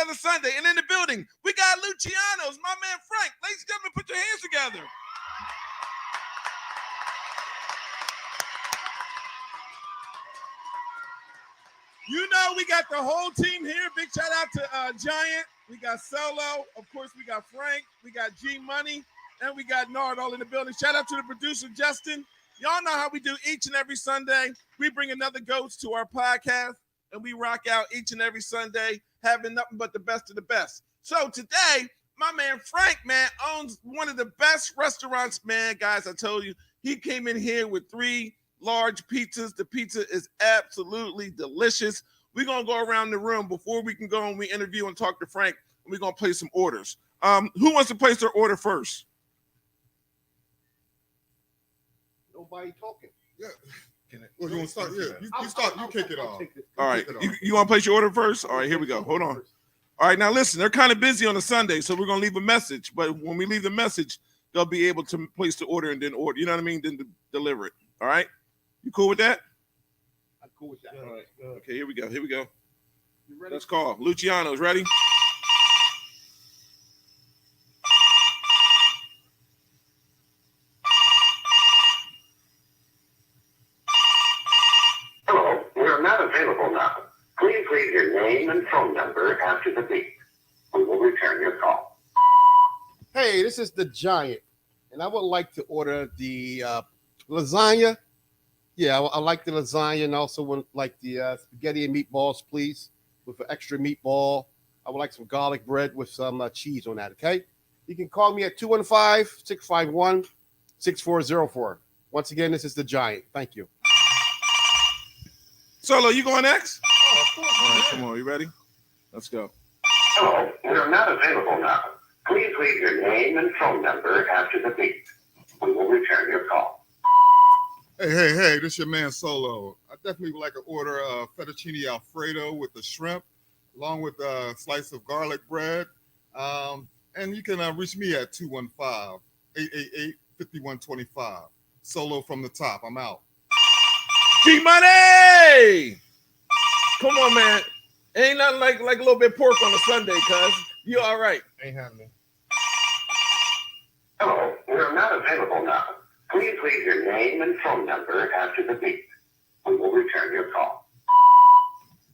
another Sunday. And in the building, we got Luciano's, my man Frank. Ladies and gentlemen, put your hands together. You know, we got the whole team here. Big shout out to Giant. We got Solo. Of course, we got Frank. We got G Money. And we got Nard all in the building. Shout out to the producer, Justin. Y'all know how we do each and every Sunday. We bring another ghost to our podcast, and we rock out each and every Sunday, having nothing but the best of the best. So today, my man Frank, man, owns one of the best restaurants, man. Guys, I told you, he came in here with 3 large pizzas. The pizza is absolutely delicious. We're going to go around the room before we can go and we interview and talk to Frank, and we're going to place some orders. Who wants to place their order first? Nobody talking. Yeah. Well, you want to start? Yeah, you start. You kick it off. All right. You want to place your order first? All right, here we go. Hold on. All right, now listen, they're kind of busy on a Sunday, so we're going to leave a message. But when we leave the message, they'll be able to place the order and then order. You know what I mean? Then deliver it. All right? You cool with that? I'm cool with that. All right. Okay, here we go. Here we go. Let's call. Luciano's ready? Hello, we are not available now. Please leave your name and phone number after the beep. We will return your call. Hey, this is the Giant, and I would like to order the lasagna. Yeah, I like the lasagna, and also would like the spaghetti and meatballs, please, with an extra meatball. I would like some garlic bread with some cheese on that, okay? You can call me at 215-651-6404. Once again, this is the Giant. Thank you. Solo, you going next? Oh, of course. All right, come on. You ready? Let's go. Hello, we are not available now. Please leave your name and phone number after the beep. We will return your call. Hey, this your man Solo. I definitely would like to order a fettuccine Alfredo with the shrimp, along with a slice of garlic bread. And you can reach me at 215-888-5125. Solo from the top. I'm out. G-Money! Come on, man. Ain't nothing like a little bit of pork on a Sunday, cuz. You all right. Ain't happening. Hello, we are not available now. Please leave your name and phone number after the beep. We will return your call.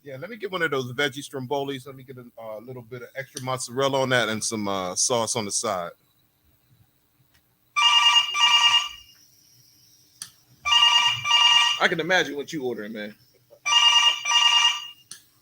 Yeah, let me get one of those veggie strombolis. Let me get a little bit of extra mozzarella on that and some sauce on the side. I can imagine what you ordering, man.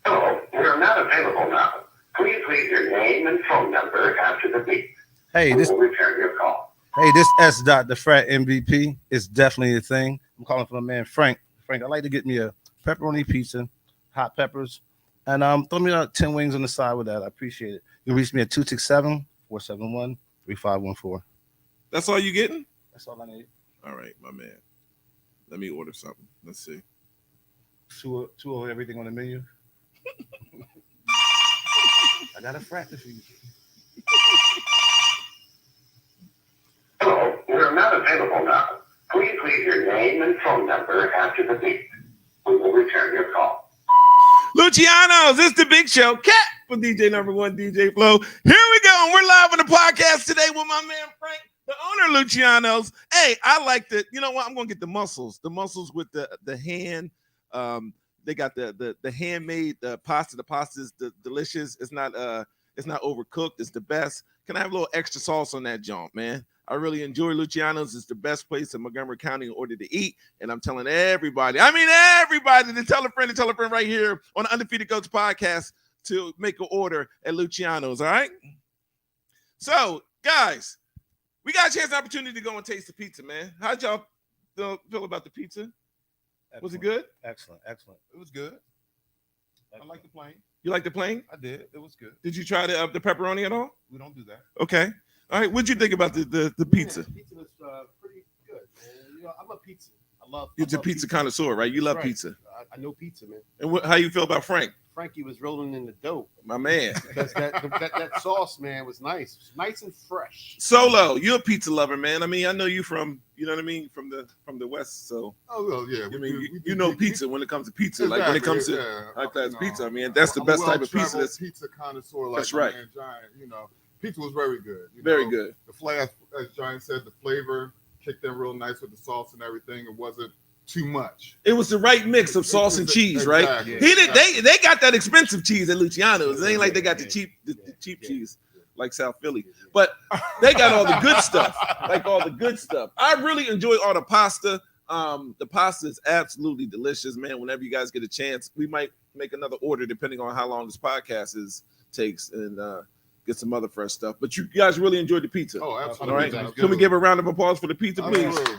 Hello, we are not available now. Please leave your name and phone number after the beep. Hey, We will return your call. this S. The Frat MVP is definitely a thing. I'm calling for my man Frank. Frank, I'd like to get me a pepperoni pizza, hot peppers, and throw me 10 wings on the side with that. I appreciate it. You can reach me at 267-471-3514. That's all you getting? That's all I need. All right, my man. Let me order something. Let's see. Two of everything on the menu. I got a frat for you. Hello, we are not available now. Please leave your name and phone number after the beep. We will return your call. Luciano's, it's the big show. Cat for DJ number 1, DJ Flow. Here we go. We're live on the podcast today with my man Frank, the owner of Luciano's. Hey, I like the, you know what? I'm going to get the mussels with the hand. They got the handmade pasta. The pasta is delicious. It's not overcooked. It's the best. Can I have a little extra sauce on that junk, man? I really enjoy Luciano's. It's the best place in Montgomery County in order to eat. And I'm telling everybody to tell a friend right here on the Undefeated Goats podcast to make an order at Luciano's, all right? So, guys, we got a chance and opportunity to go and taste the pizza, man. How'd y'all feel about the pizza? Excellent. Was it good? Excellent. It was good. I like the plane. You like the plain? I did. It was good. Did you try the pepperoni at all? We don't do that. Okay. All right. What'd you think about the pizza? Yeah, pizza was pretty good. And, you know, I love pizza. You're a pizza connoisseur, right? You love Right. pizza. I know pizza, man. And how you feel about Frank? Frankie was rolling in the dough. My man. Because that sauce, man, was nice. It was nice and fresh. Solo, you're a pizza lover, man. I mean, I know you from, you know what I mean, from the West. So Oh well, yeah. I mean, you know pizza when it comes to pizza. Exactly, Like when it comes to high class pizza, I mean, that's the best type of pizza. That's pizza connoisseur. Like That's right. Man Giant, you know, pizza was very good. Very good. The flavor, as Giant said, the flavor kicked in real nice with the sauce and everything. It wasn't too much. It was the right mix of sauce and cheese, right? Exactly. He did. They got that expensive cheese at Luciano's. It ain't like they got the cheap cheese like South Philly, but they got all the good stuff. Like all the good stuff. I really enjoy all the pasta. The pasta is absolutely delicious, man. Whenever you guys get a chance, we might make another order depending on how long this podcast takes and get some other fresh stuff. But you guys really enjoyed the pizza. Oh, absolutely. All right. That's Can we good. give a round of applause for the pizza, please? Absolutely.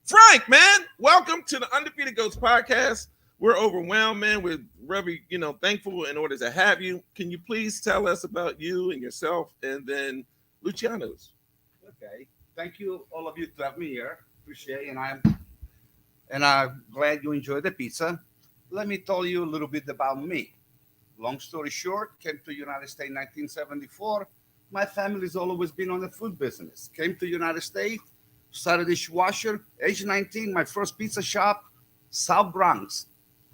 Frank, man, welcome to the Undefeated Goats podcast. We're overwhelmed, man. We're very, thankful in order to have you. Can you please tell us about you and yourself, and then Luciano's? Okay, thank you, all of you, to have me here. Appreciate it, and I'm glad you enjoyed the pizza. Let me tell you a little bit about me. Long story short, came to United States in 1974. My family's always been on the food business. Came to United States, started dishwasher. Age 19, my first pizza shop, South Bronx.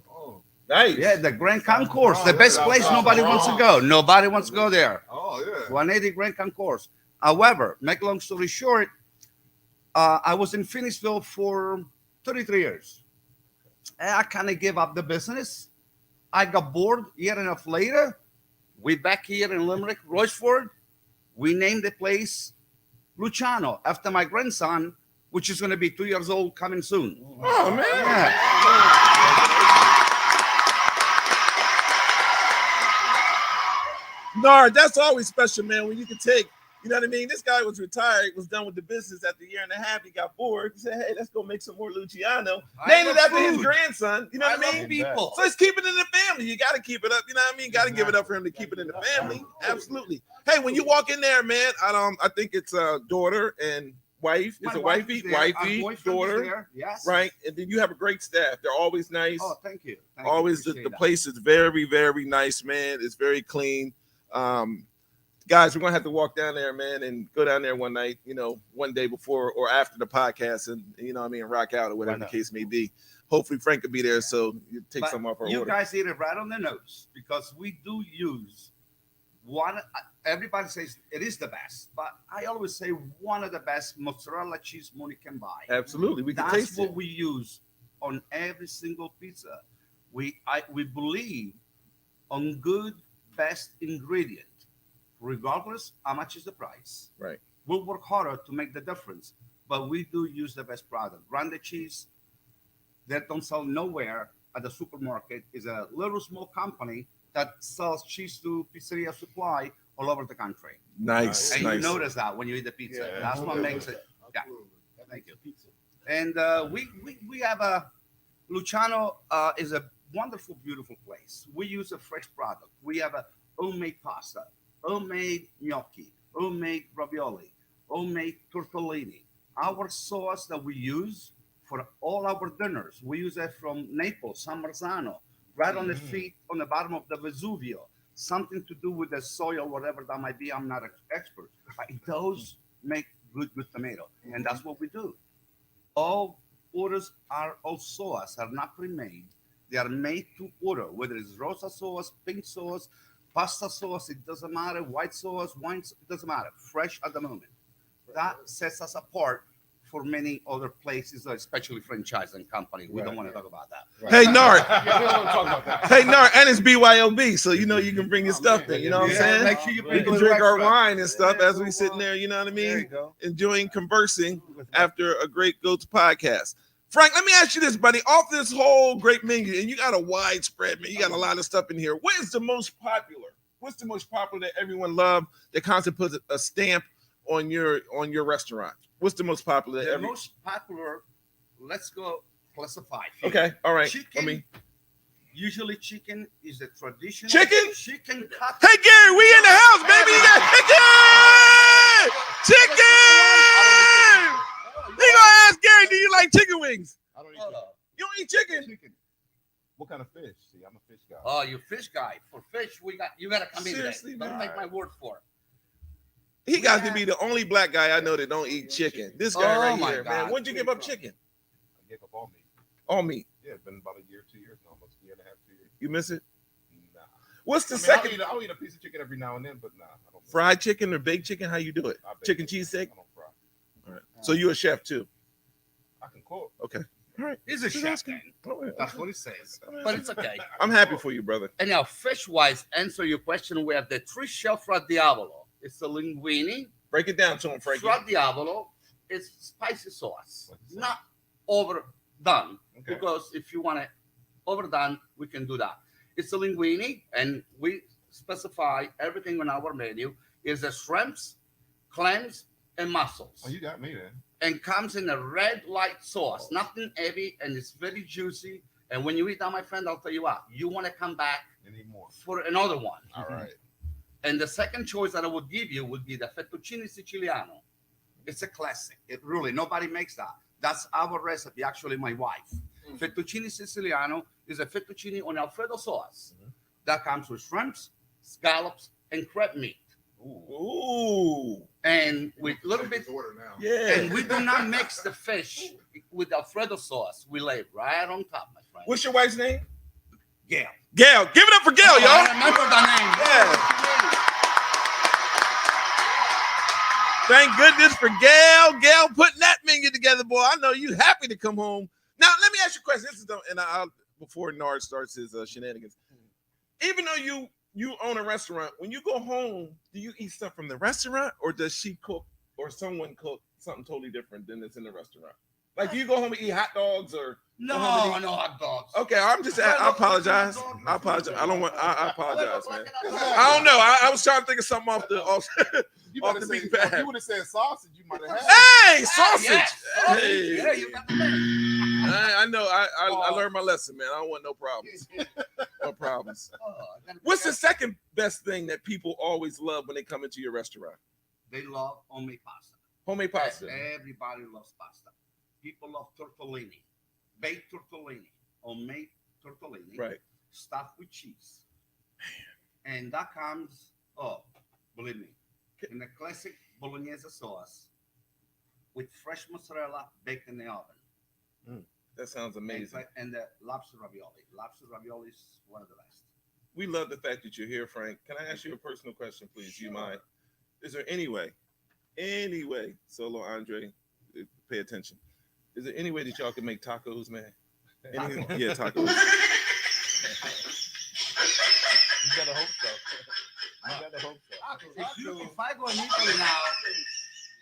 Oh, Nice. Yeah, the Grand Concourse, the best place nobody wants to go. Nobody wants to go there. oh yeah. 180 Grand Concourse. However, make long story short, I was in Phoenixville for 33 years. And I kind of gave up the business. I got bored. Year and a half later, we back here in Limerick, Rochford. We named the place Luciano after my grandson, which is going to be 2 years old coming soon. Oh, man. Yeah. Nard, that's always special, man, when you can take, you know what I mean? This guy was retired, was done with the business after a year and a half. He got bored. He said, hey, let's go make some more Luciano. Named it after his grandson. You know what I mean? People. So let's keep it in the family. You got to keep it up. You know what I mean? Got to give it up for him to keep it in the family. Absolutely. Hey, when you walk in there, man, I think it's daughter and wife. Is it wifey? Wifey, daughter. Yes. Right. And then you have a great staff. They're always nice. Oh, thank you. Always the place is very, very nice, man. It's very clean. Guys, we're gonna have to walk down there, man, and go down there one night, one day before or after the podcast, and rock out or whatever the case may be. Hopefully Frank could be there, so you take some off our order. You guys hit it right on the nose, because we do use one. Everybody says it is the best, but I always say one of the best mozzarella cheese money can buy. Absolutely, we can That's taste what it. we use on every single pizza. We believe on good, best ingredient, regardless how much is the price. Right. We'll work harder to make the difference, but we do use the best product. Grande cheese that don't sell nowhere at the supermarket is a little small company that sells cheese to Pizzeria Supply all over the country. Nice. And nice. you notice that when you eat the pizza. Yeah. That's what makes it. Yeah. Absolutely. Thank you. And we have a Luciano is a wonderful, beautiful place. We use a fresh product. We have a homemade pasta, homemade gnocchi, homemade ravioli, homemade tortellini. Our sauce that we use for all our dinners, we use it from Naples, San Marzano, right on the feet, on the bottom of the Vesuvio. Something to do with the soil, whatever that might be. I'm not an expert, but those make good tomato, and that's what we do. All orders are all sauce are not pre-made. They are made to order, whether it's rosa sauce, pink sauce, pasta sauce, it doesn't matter, white sauce, wine, it doesn't matter, fresh at the moment. That sets us apart for many other places, especially franchise and company. We don't want to talk about that. Hey, Nard. Yeah, we don't want to talk about that. Hey, Nard, and it's BYOB, so you can bring your stuff there. You know what I'm saying? Make sure you We bring can the drink our extra. wine and stuff as we sitting there, you know what I There you mean? go. Enjoying conversing after a great Goats podcast. Frank, let me ask you this, buddy. Off this whole great menu, and you got a widespread, man. You got a lot of stuff in here. What is the most popular? What's the most popular that everyone loved that constantly puts a stamp on your restaurant? What's the most popular? The most popular, let's go classify. Okay, all right. Chicken. Usually chicken is a traditional. Chicken? Chicken cut. Hey, Gary, we in the house, baby. You got chicken! Chicken! We gonna ask Gary, do you like chicken wings? I don't eat Hold that. up. You don't eat chicken. Chicken. What kind of fish? See, I'm a fish guy. Oh, you fish guy. For fish, you gotta come in Seriously, today. Don't man. take my word for it. He got to be the only black guy I know that don't eat chicken. This guy Oh, right my here, man. God. When'd you give up chicken? I gave up all meat. All meat. Yeah, it's been about a year, 2 years now, almost a year and a half, 2 years. You miss it? Nah. What's the I mean, second? I'll eat a piece of chicken every now and then, but nah, I don't. Fried chicken or baked chicken? How you do it? I bake Chicken it. cheesesteak? I don't fry. All right. So you a chef too? I can cook. Okay. All right. He's a Just chef, asking. man. All right. That's what he says. All right. But it's okay. I'm happy for you, brother. Anyhow, fish-wise, answer your question. We have the trisha fra diavolo. It's a linguine. Break it down to him, Frankie. Fra diavolo is spicy sauce, not overdone. Okay. Because if you want it overdone, we can do that. It's a linguine, and we specify everything on our menu is the shrimps, clams, and mussels. Oh, you got me then. And comes in a red light sauce, nothing heavy, and it's very juicy. And when you eat that, my friend, I'll tell you what, you want to come back Anymore. for another one. All right. And the second choice that I would give you would be the fettuccine siciliano. It's a classic. It really, nobody makes that. That's our recipe, actually, my wife. Fettuccine siciliano is a fettuccine on Alfredo sauce that comes with shrimps, scallops, and crab meat. Ooh. And with a little bit, Order now. Yeah. and we do not mix the fish with Alfredo sauce. We lay it right on top, my friend. What's your wife's name? Gail. Gail. Give it up for Gail, Oh, y'all. I remember the name. Yeah. Thank goodness for Gail. Gail putting that menu together, boy. I know you happy to come home. Now, let me ask you a question. This is before Nard starts his shenanigans. Even though you own a restaurant, when you go home, do you eat stuff from the restaurant, or does she cook, or someone cook something totally different than it's in the restaurant? Like, do you go home and eat hot dogs, or No hot dogs. Okay, I'm just. I apologize. I apologize. I don't want. I apologize, man. I don't know. I was trying to think of something off the. You Off might the have beaten said, path. you would have said sausage. You might have had. Hey, sausage. Yes. Hey. Yeah, you got the name. I know. I learned my lesson, man. I don't want no problems. No problems. What's the second best thing that people always love when they come into your restaurant? They love homemade pasta. Homemade pasta. Everybody loves pasta. People love tortellini, baked tortellini, homemade tortellini, Right. stuffed with cheese. And that comes, believe me, in a classic bolognese sauce with fresh mozzarella baked in the oven. That sounds amazing. And the lobster ravioli. Lobster ravioli is one of the best. We love the fact that you're here, Frank. Can I ask you a personal question, please? Sure. Do you mind? Is there any way, Solo Andre, pay attention. Is there any way that y'all can make tacos, man? Yeah, tacos. You gotta hope so. You gotta hope so. If I go in Italy now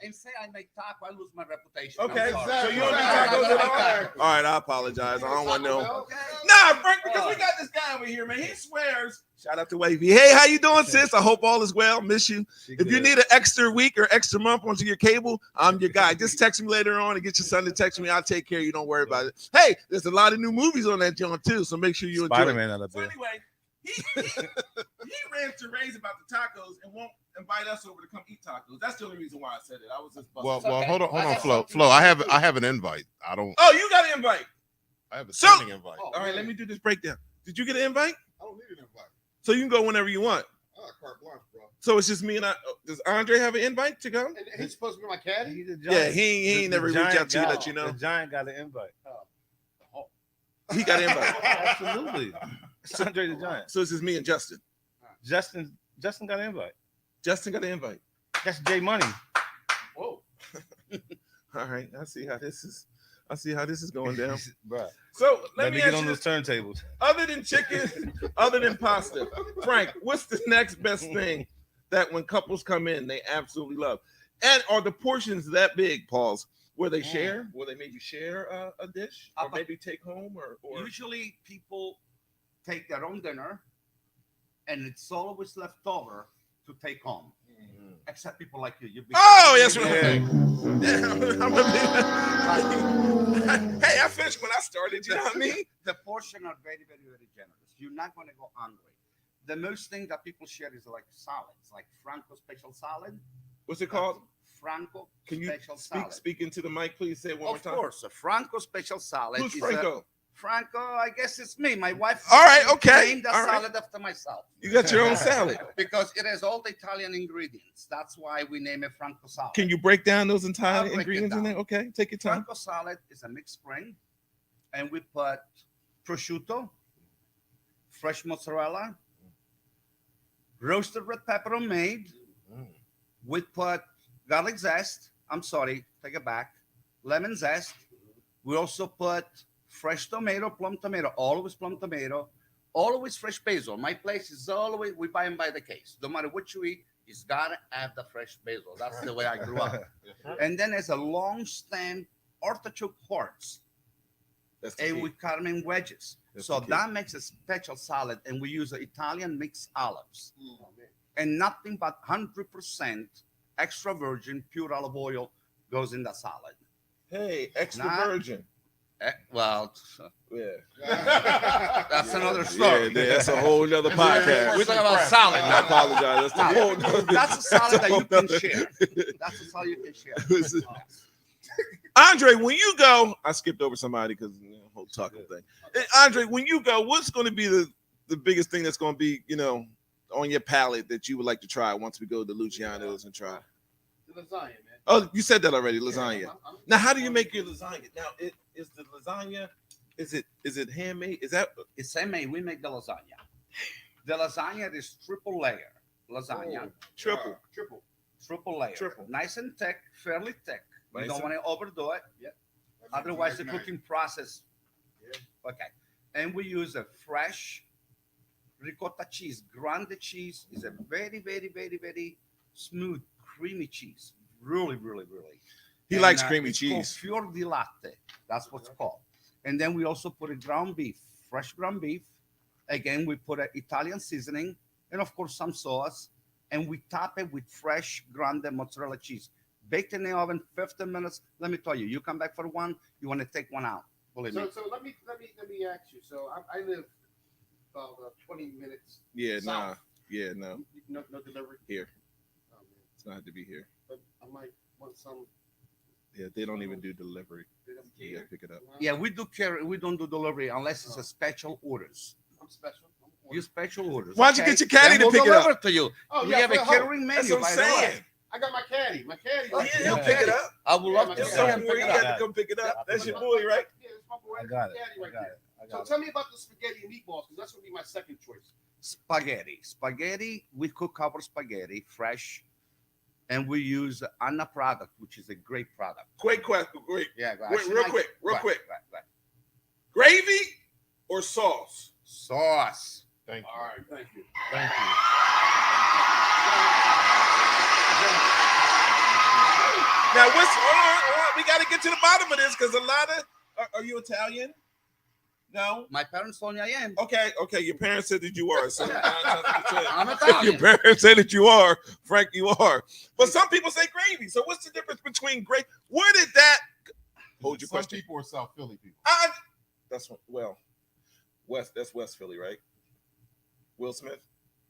and say I make taco, I lose my reputation. Okay, I'm sorry. so you don't make tacos at all? All right, I apologize. I don't want no. Nah, Frank, because we got this guy over here, man. He swears. Shout out to Wavy. Hey, how you doing, sis? I hope all is well. Miss you. If you need an extra week or extra month onto your cable, I'm your guy. Just text me later on and get your son to text me. I'll take care of you. Don't worry about it. Hey, there's a lot of new movies on that joint too, so make sure you enjoy. Spider-Man out of So there. anyway, he ran to raise about the tacos and won't invite us over to come eat tacos. That's the only reason why I said it. I was just busting. Well, okay. hold I on, got Flo. something Flo, to I say. have an invite. I don't. Oh, you got an invite. I have a So- standing invite. Oh, All right, let me do this breakdown. Did you get an invite? I don't need an invite. So you can go whenever you want. Carte blanche, bro. So it's just me and I. Does Andre have an invite to come? And he's supposed to be my caddy. He's a Yeah, giant. he ain't never reached out to you, let you know. The giant got an invite. He got an invite. Absolutely. It's Andre the Giant. So it's just me and Justin. Justin got an invite. Justin got an invite. That's J Money. Whoa. All right, I see how this is going down. Bruh. So Let let me me get ask on you those this. turntables. Other than chicken, other than pasta, Frank, what's the next best thing that when couples come in, they absolutely love? And are the portions that big, Pauls, where they share? Will they maybe share a dish or maybe take home or Usually people take their own dinner and it's always left over to take home. Except people like you. You've been Oh, yes, Yeah. right. Hey, I finished when I started. You know what I mean? The portion are very, very, very generous. You're not going to go hungry. The most thing that people share is like salads, like Franco special salad. What's it called? Franco Can you special salad. speak into the mic, please? Say it one more Of time. course, a Franco special salad. Who's is Franco? Franco, I guess it's me. My wife. All right, okay, named the all right. salad after myself You got your own salad. because it has all the Italian ingredients. That's why we name it Franco salad. Can you break down those I'll entire break it ingredients in down. there? Okay, take your time. Franco salad is a mixed spring, and we put prosciutto, fresh mozzarella, roasted red pepper homemade. We put garlic zest. I'm sorry, take it back. Lemon zest. We also put fresh tomato, plum tomato, always plum tomato, always fresh basil. My place is always, we buy them by the case. No matter what you eat, it's gotta have the fresh basil. That's the way I grew up. And then there's a long stem artichoke hearts, That's the and key. we cut them in wedges. That's So the key. that makes a special salad, and we use Italian mixed olives. And nothing but 100% extra virgin pure olive oil goes in the salad. Hey, extra Nah. virgin. Well, Yeah. that's another story. Yeah, that's a whole nother podcast. We're talking about salad I now. apologize. That's the Now, whole nother- that's a salad that you whole can nother- share. That's a salad you can share. Andre, when you go, I skipped over somebody because whole taco thing. Hey, Andre, when you go, what's going to be the biggest thing that's going to be, on your palate that you would like to try once we go to Luciano's and try? The lasagna, man. Oh, you said that already, lasagna. I'm- Now, how do you make your lasagna? Now, is the lasagna, is it handmade? Is that It's handmade. We make the lasagna. The lasagna is triple layer lasagna. triple? Triple layer. Triple. Nice and thick, fairly thick. We Nice don't and- want to overdo it. Otherwise, the cooking process. Okay. And we use a fresh ricotta cheese. Grande cheese is a very, very, very, very smooth, creamy cheese. Really, really, really. He And, likes creamy it's cheese. called fior di latte. That's what's called. And then we also put a ground beef, fresh ground beef. Again, we put an Italian seasoning and, of course, some sauce. And we top it with fresh grande mozzarella cheese. Baked in the oven 15 minutes. Let me tell you, you come back for one, you want to take one out. Believe me. So let me ask you. So I live about 20 minutes. Yeah, south. nah. Yeah, no. No delivery. Here. Oh, man. It's not to be here. But I might want some. Yeah, they don't even do delivery. Bit of You gotta pick it up. Yeah, we do carry. We don't do delivery unless it's a special orders. I'm special. You special orders. Why'd you get your caddy Then to we'll pick it up? deliver to you. Oh, We yeah, have a for the hoe. catering That's menu. what I'm By the way. saying. I got my caddy. My caddy. Oh, Yeah, yeah, he'll pick it up. I would love Yeah, to my see Don't him worry, pick you it got up. to come pick it up. Yeah, That's your boy, right? Yeah, it's my boy. I got it. Caddy I right got there. it. I So got it. tell me about the spaghetti and meatballs, because that's gonna be my second choice. Spaghetti. We cook our spaghetti fresh, and we use Anna product, which is a great product. Quick question. Wait, Yeah, Wait, real quick, real quick. Right. gravy or sauce? Sauce. Thank you. All right, thank you. Thank you. Now, hold on. We got to get to the bottom of this because a lot of. Are you Italian? No. My parents told me I am. Okay. Your parents said that you are. So I'm your Italian. parents say that you are, Frank. You are. But some people say gravy. So what's the difference between gravy? Where did that? Hold your Some question. people are South Philly people. That's West. That's West Philly, right? Will Smith.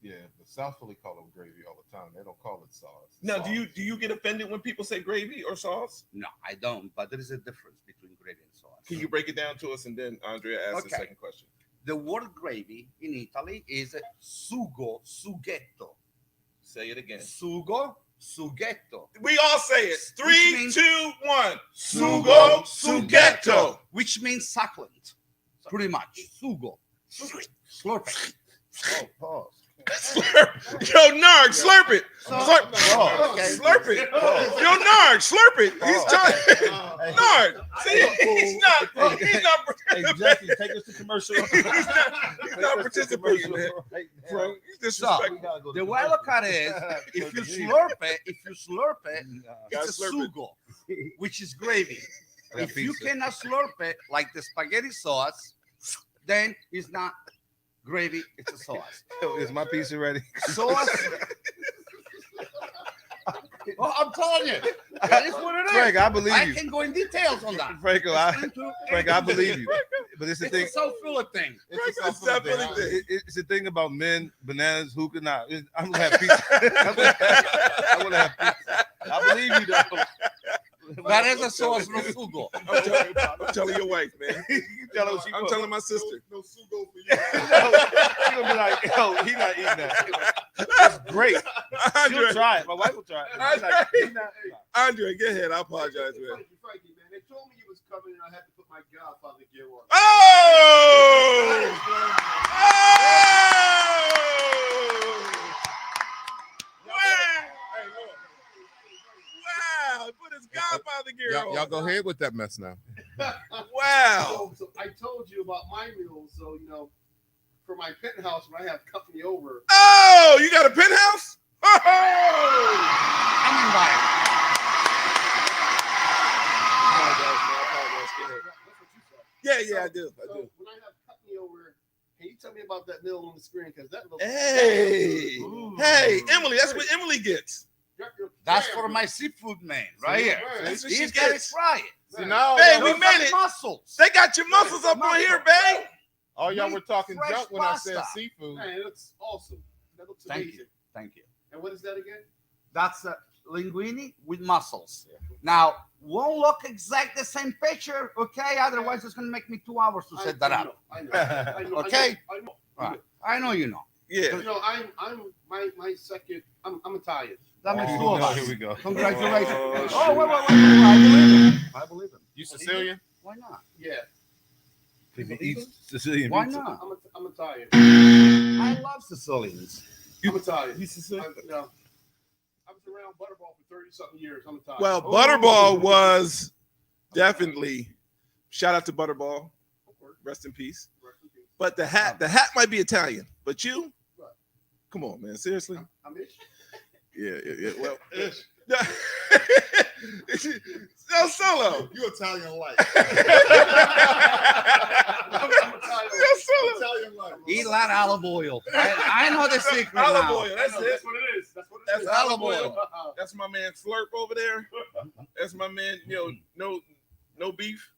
Yeah, but South Philly call it gravy all the time. They don't call it sauce. Now, Sauce. do you get offended when people say gravy or sauce? No, I don't. But there is a difference between gravy and sauce. Can you break it down to us, and then Andrea asks the Okay. second question. The word gravy in Italy is sugo, sughetto. Say it again. Sugo, sughetto. We all say it. Which 3, means- 2, 1. Sugo sughetto. Which means succulent. Pretty much. Sugo. Slurp it. Oh, pause. Slurp. Yo, Narg, slurp it. Slurp. Oh, okay. Slurp it. Yo, Narg, slurp it. He's trying. Narg. See, he's not. Hey, Jesse, take us to commercial. He's not participating, man. Right now. Bro, he's So, disrespectful. We gotta go to the wild card is if you slurp it, it's Gotta a slurp it. sugo, which is gravy. got If you pizza. cannot slurp it like the spaghetti sauce, then it's not gravy, it's a sauce. Yo, is my pizza ready? Sauce. Well, I'm telling you, that is what it is. Frank, I believe I you. can go in details on that. Franco, Frank, I believe you. But it's the It's thing. a South Philly thing. Frank, a it's South Philly definitely thing. It's the thing about men, bananas, hookah. Nah, I'm gonna have pizza. I wanna have pizza. I believe you though. That is a sauce, no sugo. I'm telling your wife, man. I'm telling my sister. No sugo for you. She's gonna be like, yo, he not eating that. That's great. She'll Andre, try it. My wife will try it. She's like, he's not- Andre, go ahead. I apologize, man. Frankie, man. They told me you was coming, and I had to put my Godfather gear on. Oh! Wow! He put his Godfather gear on. Y'all go ahead with that mess now. Wow! So I told you about my meals, so for my penthouse when I have company over. Oh, you got a penthouse? Oh! I'm invited. Yeah, I do. So when I have company over, can you tell me about that meal on the screen? Because that looks. Hey, Emily, that's what Emily gets. That's for my seafood man, right here. That's what she He's got to gets. try it. See, now, Hey, y'all- we made it. Muscles. They got your muscles up on here, babe. all y'all were talking Fresh junk when I said pasta. seafood. Man, it looks awesome. That looks Thank amazing. you. Thank you. And what is that again? That's linguine with mussels. Now, won't look exact the same picture, okay? Otherwise, it's going to make me 2 hours to set that up. I know. Okay. I know. Right. I know you know. Yeah. I'm my second. I'm Italian. That makes Oh, two of us. Here we go. Congratulations. Oh, Oh, wait. I believe him. You Sicilian? Why not? Yeah. If he eats Sicilian Why pizza. not? I'm Italian. I love Sicilians. I'm Italian. He's Sicilian. I was around Butterball for 30-something years. I'm Italian. Well, Butterball was definitely shout out to Butterball. Rest in peace. But the hat might be Italian. But you? Come on, man. Seriously? I'm Ish. Yeah. Well, no Solo. You Italian like. I'm Italian. Yo, Solo. Italian like. Eat a lot of olive oil. I know the secret Olive now. oil. That's it. That's what it is. That's is. olive oil. That's my man Slurp over there. That's my man. No beef,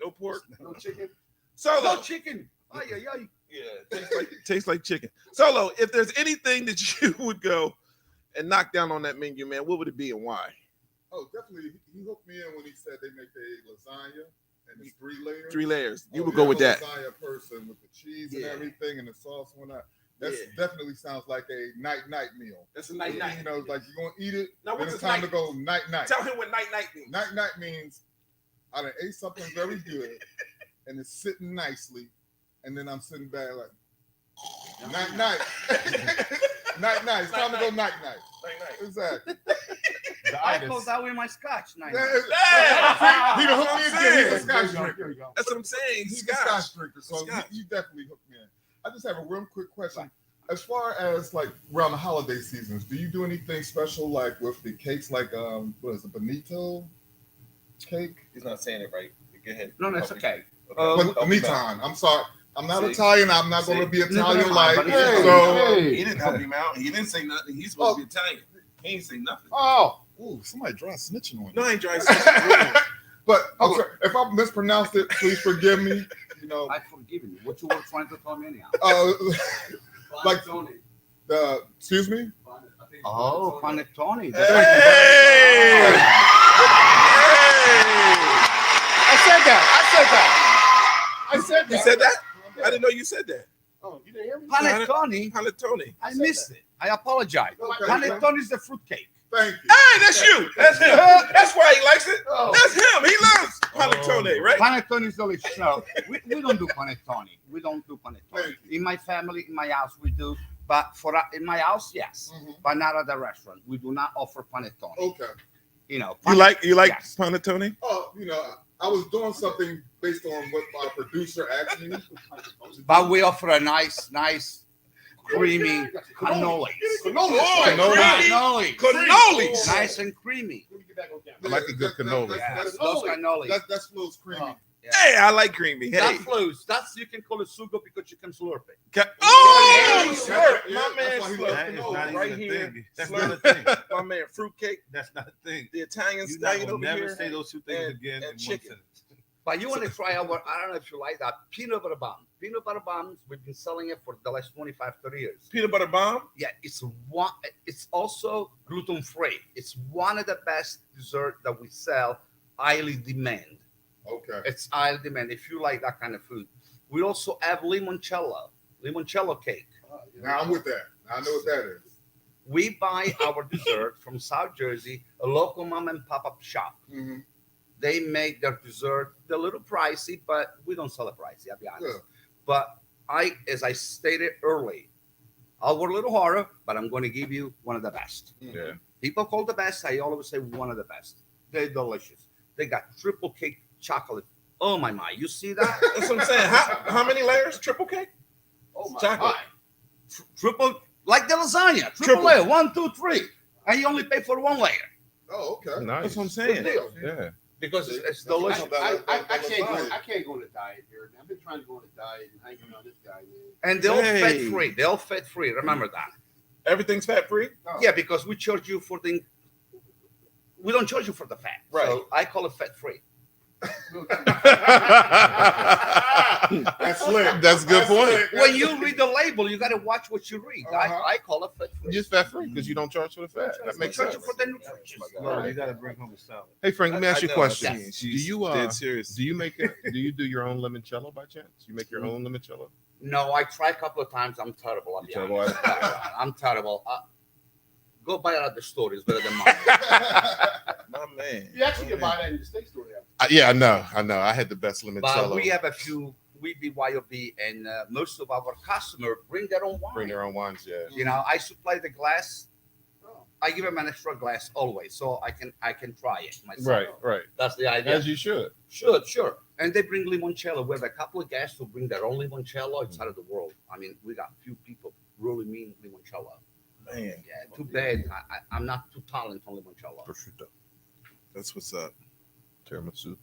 no pork, No chicken. Solo. No chicken. Yeah, tastes like chicken. Solo, if there's anything that you would go and knock down on that menu, man, what would it be and why? Oh, definitely. He hooked me in when he said they make a lasagna and it's 3 layers. 3 layers. You Oh, would yeah, go with I'm a that. Lasagna person with the cheese Yeah. and everything and the sauce and whatnot. That Yeah. definitely sounds like a night meal. That's a night. You know, like you're gonna eat it. Now, Then what's it's this time night? to go night. Tell him what night means. Night means I done ate something very good and it's sitting nicely, and then I'm sitting back like night. Night. It's time to go night. Exactly. I call that with my scotch. Night. He done hooked me again. He's a saying. Scotch drinker. That's what I'm saying. He's a Scotch. Scotch drinker, so Scotch. you definitely hooked me in. I just have a real quick question. As far as like around the holiday seasons, do you do anything special like with the cakes, like what is it, bonito cake? He's not saying it right. Go ahead. No, that's okay. Boniton. I'm sorry. I'm not See? Italian. I'm not going to be Italian No, like. but it's So, okay. He didn't help him out. He didn't say nothing. He's supposed to be Italian. He ain't say nothing. oh, somebody dry snitching on No, you. I ain't dry. But I'm sorry, if I mispronounced it, please forgive me. You know, I forgive you. What you were trying to tell me anyhow? like excuse me. Oh, panettone. Hey! I said You said that? I didn't know you said that. Oh, you didn't hear me? Panettone. Panettone. I missed it. I apologize. Okay. Panettone is the fruitcake. Thank you. Hey, that's you. That's him. That's why he likes it. Oh. That's him. He loves panettone, right? Panettone is delicious. No, we don't do panettone. We don't do panettone. Thank In my family, in my house, we do. But in my house, yes. Mhm. But not at the restaurant. We do not offer panettone. Okay. You know. You like Yes. panettone? Oh, I was doing something based on what my producer asked me. But we offer a nice, creamy cannoli. Cannoli. Cannolis. Nice and creamy. Let me get back on camera. I like a good cannoli. Yes, those cannolis. That flows creamy. Hey, I like creamy. Hey. That flows. You can call it sugo because you can slurp it. Oh, Yeah, slurp. yeah, My man that's why he slurp. That is not Right even a here. thing. That's Slurp. not a thing. My man fruitcake. That's not a thing. The Italian You style will over never here. say those two things and- again and in one chicken. sentence. But you want to try our, I don't know if you like that, peanut butter bomb. Peanut butter bombs, we've been selling it for the last 25, 30 years. Peanut butter bomb. Yeah, it's also gluten free. It's one of the best dessert that we sell highly demand. Okay. It's highly demand. If you like that kind of food, we also have limoncello cake. Now I'm with that. I know what that is. We buy our dessert from South Jersey, a local mom and pop-up shop. Mm-hmm. They make their dessert a little pricey, but we don't sell it pricey, I'll be honest. Yeah. But as I stated early, I'll work a little harder, but I'm going to give you one of the best. Yeah. People call the best. I always say one of the best. They're delicious. They got triple cake chocolate. Oh my! You see that? That's what I'm saying. How many layers? Triple cake? Oh my! Chocolate. Triple, like the lasagna. Triple layer. 1, 2, 3. And you only pay for one layer. Oh, okay. Nice. That's what I'm saying. Good deal. Yeah. Because it's delicious. I can't go on a diet here. I've been trying to go on a diet and hanging on this guy, man. And they're all Hey. fat free. They're all fat free. Remember that. Everything's fat free. Oh. Yeah, because we charge you for the. We don't charge you for the fat. Right. So I call it fat free. That's slick. That's a good point. slick. When you read the label, you got to watch what you read. Uh-huh. I call it fat free. Just fat free because you don't charge for the fat. That We makes charge sense. you for the nutrition. No, you gotta bring home a salad. Hey Frank, let me ask you a question. Yes. Do you dead serious? do you make it? Do you do your own limoncello by chance? You make your own limoncello? No, I tried a couple of times. I'm terrible. I'll be You're honest. I'm terrible. Go buy it at the store. It's better than mine. My man. You actually can buy that in the steak store there. Yeah, I know. I had the best limoncello. But we have a few. We BYOB, and most of our customers bring their own wine. Bring their own wines. Yeah. You know, I supply the glass. I give them an extra glass always, so I can try it myself. Right. That's the idea. As you should. Sure. And they bring limoncello. We have a couple of guests who bring their own limoncello. It's out of the world. I mean, we got a few people really mean limoncello. Man, Yeah, too bad. I'm not too talented on limoncello. Prosciutto. that's what's up. Tiramisu.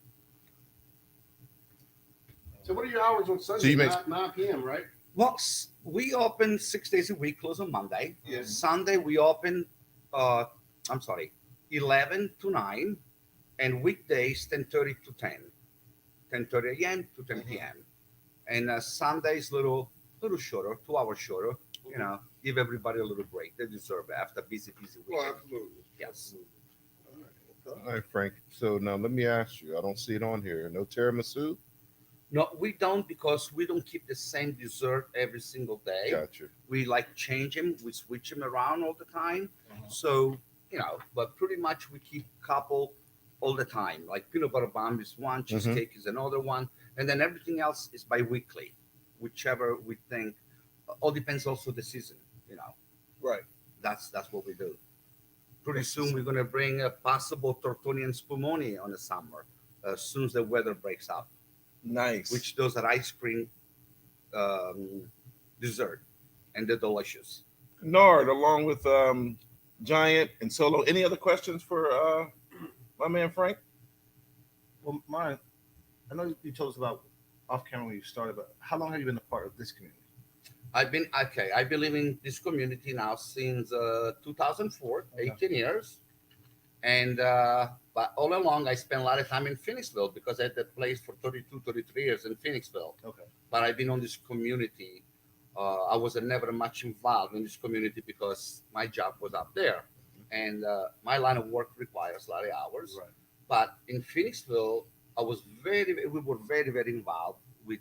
So what are your hours on Sunday? So you make- 9 p.m., right? Well, we open 6 days a week, close on Monday. Yes. Sunday we open, 11 to 9, and weekdays 10:30 to 10:30 a.m. to 10 p.m. And Sundays little shorter, 2 hours shorter. You know, give everybody a little break. They deserve it after busy Oh, weekend. absolutely. Yes. All right, Frank. So now let me ask you. I don't see it on here. No tiramisu. No, we don't, because we don't keep the same dessert every single day. Gotcha. We like change them. We switch them around all the time. So, you know, but pretty much we keep couple all the time. Like peanut butter bomb is one, cheesecake is another one, and then everything else is bi-weekly, whichever we think. All depends also the season, you know. Right. That's what we do. Pretty soon we're gonna bring a possible tortoni and spumoni on the summer, as soon as the weather breaks up, Nice. which those are ice cream dessert, and they're delicious. Nard, along with Giant and Solo. Any other questions for my man Frank? Well, mine, I know you told us about off camera when you started, but how long have you been a part of this community? I've been living in this community now since 2004, Okay. 18 years. And but all along I spent a lot of time in Phoenixville because I had that place for 33 years in Phoenixville. Okay. But I've been on this community. I was never much involved in this community because my job was up there, and my line of work requires a lot of hours. Right. But in Phoenixville, we were very, very involved with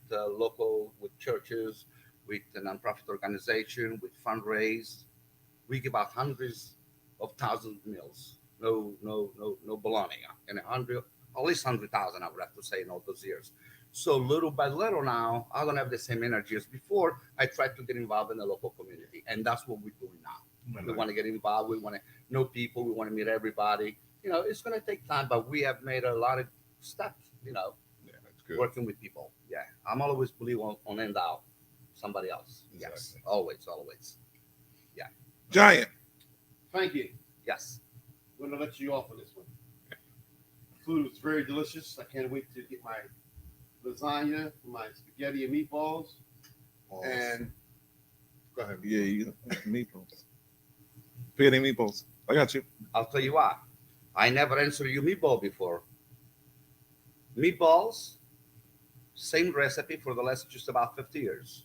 with churches, with the nonprofit organization, with fundraise. We give out hundreds of thousands of meals. No baloney. And at least 100,000, I would have to say, in all those years. So little by little now, I don't have the same energy as before. I try to get involved in the local community, and that's what we're doing now. We want to get involved. We want to know people. We want to meet everybody. You know, it's going to take time, but we have made a lot of steps, you know, Yeah, that's good. working with people. Yeah. I'm always believe on end out somebody else. Yes. Exactly. Always. Giant. Thank you. Yes. I'm going to let you off on this one. Food was very delicious. I can't wait to get my lasagna, my spaghetti and meatballs. And Go ahead. Yeah, you meatballs. Spaghetti meatballs. I got you. I'll tell you what. I never answered you meatball before. Meatballs, same recipe for the last just about 50 years.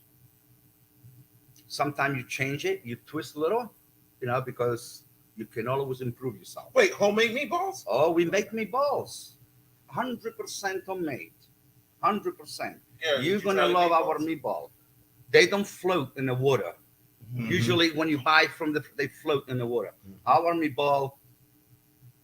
Sometimes you change it, you twist a little, you know, because you can always improve yourself. Wait, homemade meatballs? Oh, we make meatballs. 100% homemade. 100%. Yeah, You're you gonna try the love our meatballs? meatball. They don't float in the water. Mhm. Usually, when you buy from they float in the water. Our meatball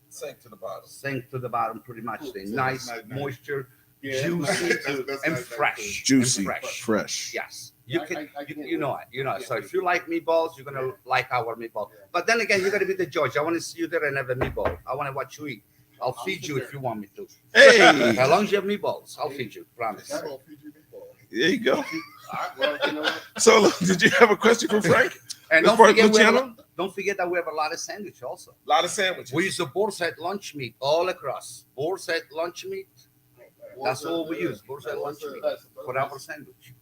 Sink to the bottom. sink to the bottom pretty much. They're So nice, nice. moisture, Yeah, juicy, That's and nice, fresh. Juicy, And fresh. fresh. Yes, you I- can. I can't You know wait. it. You know it. Yeah. So if you like meatballs, you're gonna like our meatball. But then again, you're gonna be the judge. I want to see you there and have a meatball. I want to watch you eat. I'll feed you if you want me to. Hey, As long as you have meatballs, I'll feed you. Promise. That's all Fiji meatballs. there you go. All right, well, you know what? So, did you have a question for Frank? And As don't far as forget, Luciano? don't forget that we have a lot of sandwich also. A lot of sandwiches. We use the boar's head lunch meat all across. Boar's head lunch meat. That's all we use. Boar's head lunch meat for our sandwich.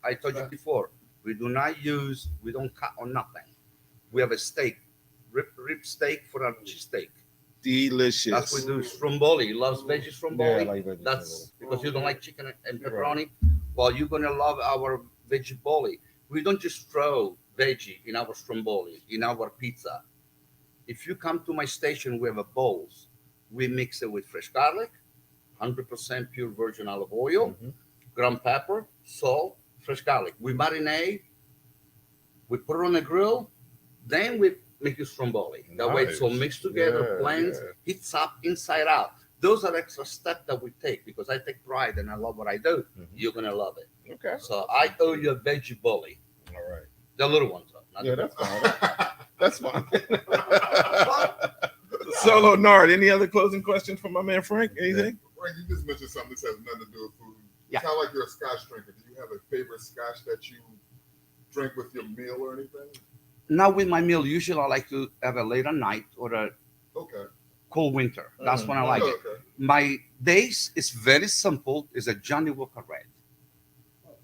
I told you before, we don't cut on nothing. We have a steak, rib steak for our cheesesteak. Delicious. That's what we do. Stromboli. Loves veggie stromboli. Yeah, I like veggie That's because you don't like chicken and pepperoni. Well, you're gonna love our veggie boli. We don't just throw veggie in our stromboli, in our pizza. If you come to my station, we have a bowls. We mix it with fresh garlic, 100% pure virgin olive oil, ground pepper, salt, fresh garlic. We marinate. We put it on the grill. Then we make it stromboli. That way it's all Nice. mixed together, Yeah, blends, yeah. heats up inside out. Those are extra steps that we take because I take pride and I love what I do. You're gonna love it. Okay. So I owe you a veggie bully. All right. The little ones, though. Not Yeah, the that's fine. That's fine. Solo Nard. Any other closing questions from my man Frank? Anything? Frank, you just mentioned something that has nothing to do with food. Yeah. It sounds like you're a scotch drinker. Do you have a favorite scotch that you drink with your meal or anything? Now with my meal, usually I like to have a later night or a Okay. cold winter. That's when I like it. Okay. My days is very simple. It's a Johnny Walker Red.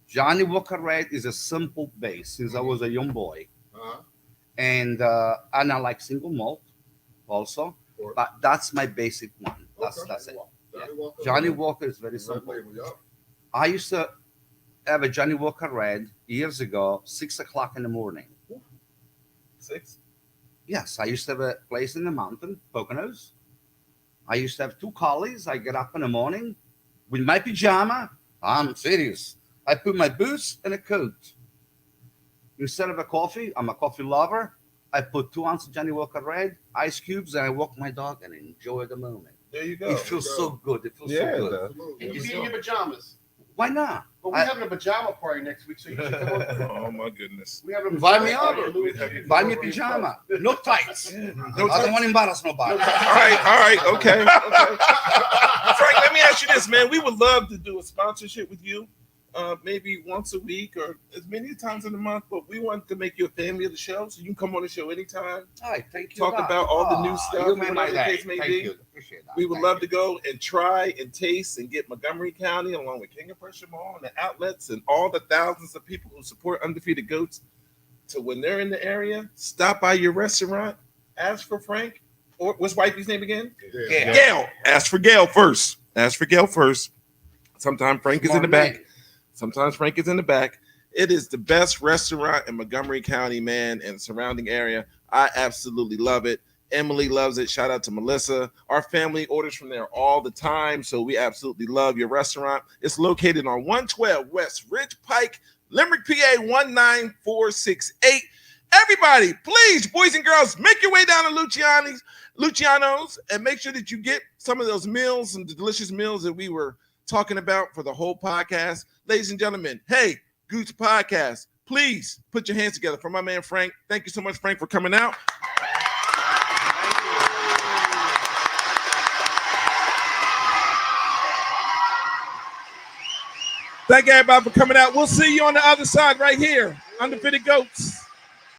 Johnny Walker Red is a simple base since I was a young boy. Uh-huh. And I like single malt also. Or- But that's my basic one. That's Okay. it. Johnny Walker. Johnny Walker is very Red simple. label, yup. I used to have a Johnny Walker Red years ago, 6 o'clock in the morning. 6. Yes, I used to have a place in the mountain, Poconos. I used to have 2 collies. I get up in the morning with my pajama. I'm serious. I put my boots and a coat. Instead of a coffee, I'm a coffee lover. I put 2 ounces of Johnny Walker Red, ice cubes, and I walk my dog and enjoy the moment. There you go. It feels so good. It feels Yeah, so it good. does. Absolutely. And you be in your pajamas. Why not? But we're I- having a pajama party next week, so you should come over. Oh my goodness. We have a Invite me pajama over. party. Buy me a pajama. No tights. No I tights. don't want to embarrass nobody. All right, okay, okay. Frank, let me ask you this, man. We would love to do a sponsorship with you, maybe once a week or as many times in a month. But we want to make you a family of the show, so you can come on the show anytime. All right, thank you. Talk Doc. about all the new stuff, You made my whatever the day. case may Thank be. you. Appreciate that. We would Thank love you. to go and try and taste and get Montgomery County, along with King of Prussia Mall and the outlets and all the thousands of people who support Undefeated Goats, to when they're in the area, stop by your restaurant, ask for Frank, or what's wifey's name again? Yeah. Gail. Ask for Gail first. Ask for Gail first. Sometimes Frank is in the Smart back. man. Sometimes Frank is in the back. It is the best restaurant in Montgomery County, man, and surrounding area. I absolutely love it. Emily loves it. Shout out to Melissa. Our family orders from there all the time, so we absolutely love your restaurant. It's located on 112 West Ridge Pike, Limerick, PA 19468. Everybody, please, boys and girls, make your way down to Luciano's, and make sure that you get some of those meals and the delicious meals that we were talking about for the whole podcast. Ladies and gentlemen, hey, Goots Podcast, please put your hands together for my man Frank. Thank you so much, Frank, for coming out. Thank everybody for coming out. We'll see you on the other side right here. Undefeated Goats.